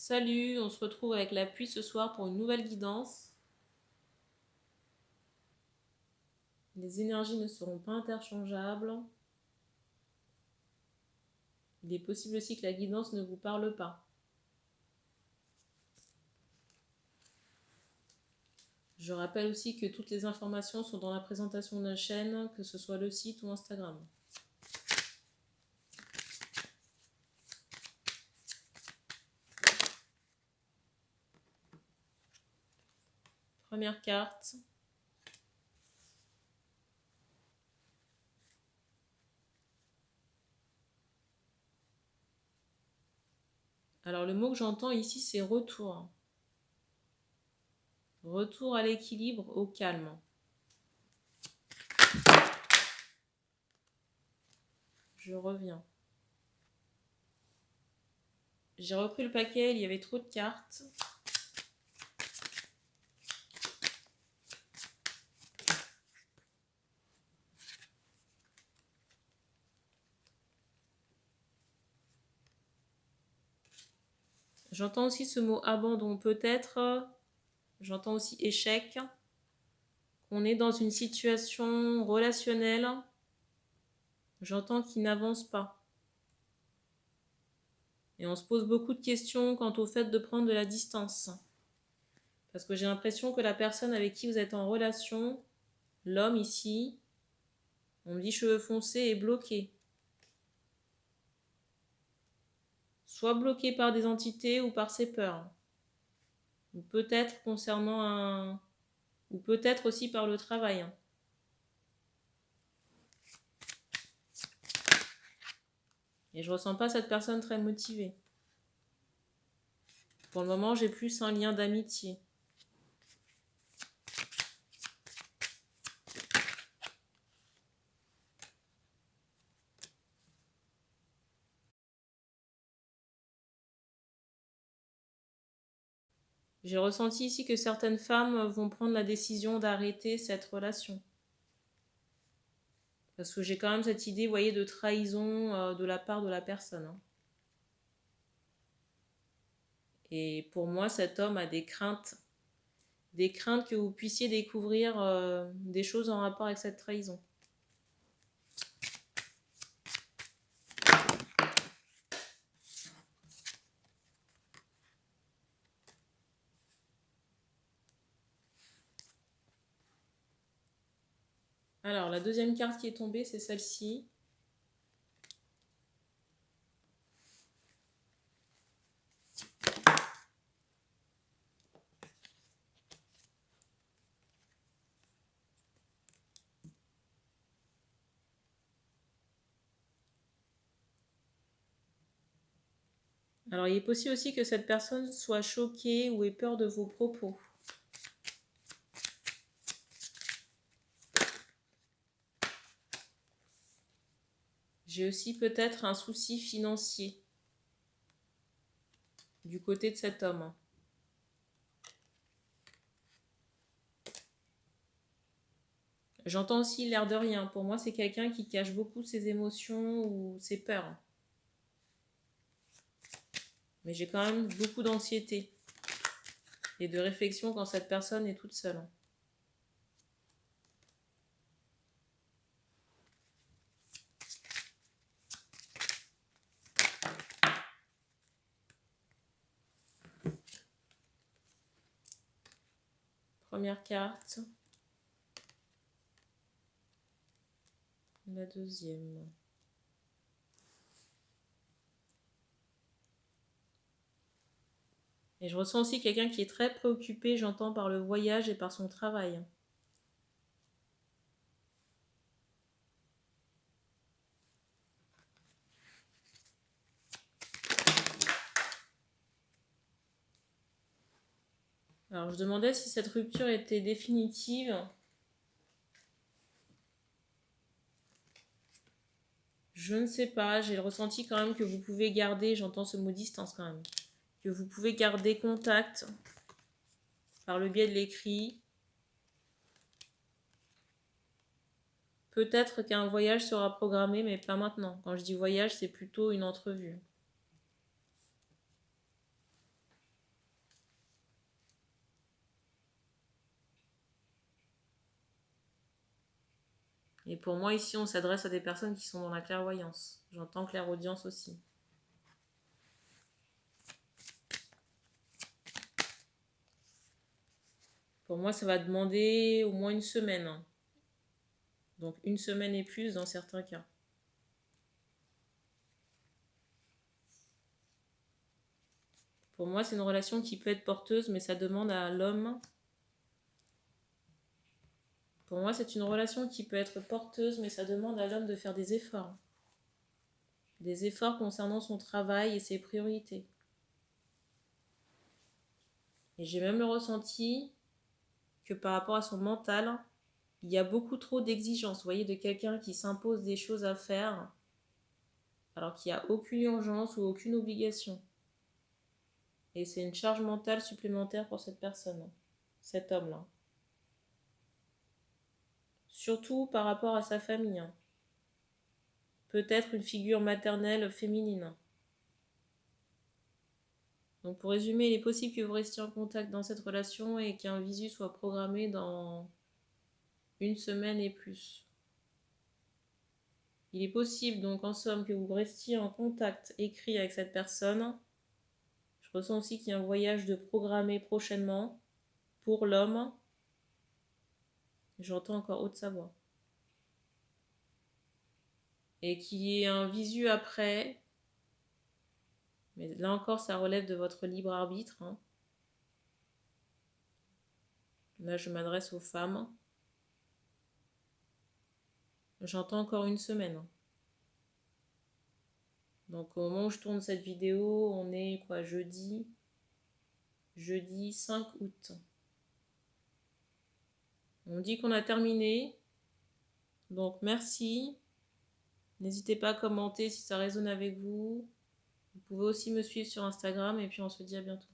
Salut, on se retrouve avec la pluie ce soir pour une nouvelle guidance. Les énergies ne seront pas interchangeables. Il est possible aussi que la guidance ne vous parle pas. Je rappelle aussi que toutes les informations sont dans la présentation de la chaîne, que ce soit le site ou Instagram. Première carte. Alors le mot que j'entends ici, c'est retour. Retour à l'équilibre, au calme. Je reviens. J'ai repris le paquet, il y avait trop de cartes. J'entends aussi ce mot abandon, peut-être. J'entends aussi échec. On est dans une situation relationnelle. J'entends qu'il n'avance pas. Et on se pose beaucoup de questions quant au fait de prendre de la distance. Parce que j'ai l'impression que la personne avec qui vous êtes en relation, l'homme ici, on me dit cheveux foncés, est bloqué. Soit bloqué par des entités ou par ses peurs. Ou peut-être concernant un... Ou peut-être aussi par le travail. Et je ressens pas cette personne très motivée. Pour le moment, j'ai plus un lien d'amitié. J'ai ressenti ici que certaines femmes vont prendre la décision d'arrêter cette relation. Parce que j'ai quand même cette idée, vous voyez, de trahison de la part de la personne. Et pour moi, cet homme a des craintes que vous puissiez découvrir des choses en rapport avec cette trahison. Alors, la deuxième carte qui est tombée, c'est celle-ci. Alors, il est possible aussi que cette personne soit choquée ou ait peur de vos propos. J'ai aussi peut-être un souci financier du côté de cet homme. J'entends aussi l'air de rien. Pour moi, c'est quelqu'un qui cache beaucoup ses émotions ou ses peurs. Mais j'ai quand même beaucoup d'anxiété et de réflexion quand cette personne est toute seule. Première carte. La deuxième. Et je ressens aussi quelqu'un qui est très préoccupé, j'entends, par le voyage et par son travail. Alors, je demandais si cette rupture était définitive. Je ne sais pas, j'ai le ressenti quand même que vous pouvez garder, j'entends ce mot distance quand même, que vous pouvez garder contact par le biais de l'écrit. Peut-être qu'un voyage sera programmé, mais pas maintenant. Quand je dis voyage, c'est plutôt une entrevue. Et pour moi, ici, on s'adresse à des personnes qui sont dans la clairvoyance. J'entends clairaudience aussi. Pour moi, ça va demander au moins une semaine. Donc, une semaine et plus dans certains cas. Pour moi, c'est une relation qui peut être porteuse, mais ça demande à l'homme. Pour moi, c'est une relation qui peut être porteuse, mais ça demande à l'homme de faire des efforts. Des efforts concernant son travail et ses priorités. Et j'ai même le ressenti que par rapport à son mental, il y a beaucoup trop d'exigences, vous voyez, de quelqu'un qui s'impose des choses à faire, alors qu'il n'y a aucune urgence ou aucune obligation. Et c'est une charge mentale supplémentaire pour cette personne, cet homme-là. Surtout par rapport à sa famille. Peut-être une figure maternelle féminine. Donc pour résumer, il est possible que vous restiez en contact dans cette relation et qu'un visu soit programmé dans une semaine et plus. Il est possible donc en somme que vous restiez en contact écrit avec cette personne. Je ressens aussi qu'il y a un voyage de programmé prochainement pour l'homme. J'entends encore Haute-Savoie. Et qu'il y ait un visu après. Mais là encore, ça relève de votre libre arbitre. Là, je m'adresse aux femmes. J'entends encore une semaine. Donc au moment où je tourne cette vidéo, on est quoi, jeudi 5 août. On dit qu'on a terminé. Donc merci. N'hésitez pas à commenter si ça résonne avec vous. Vous pouvez aussi me suivre sur Instagram et puis on se dit à bientôt.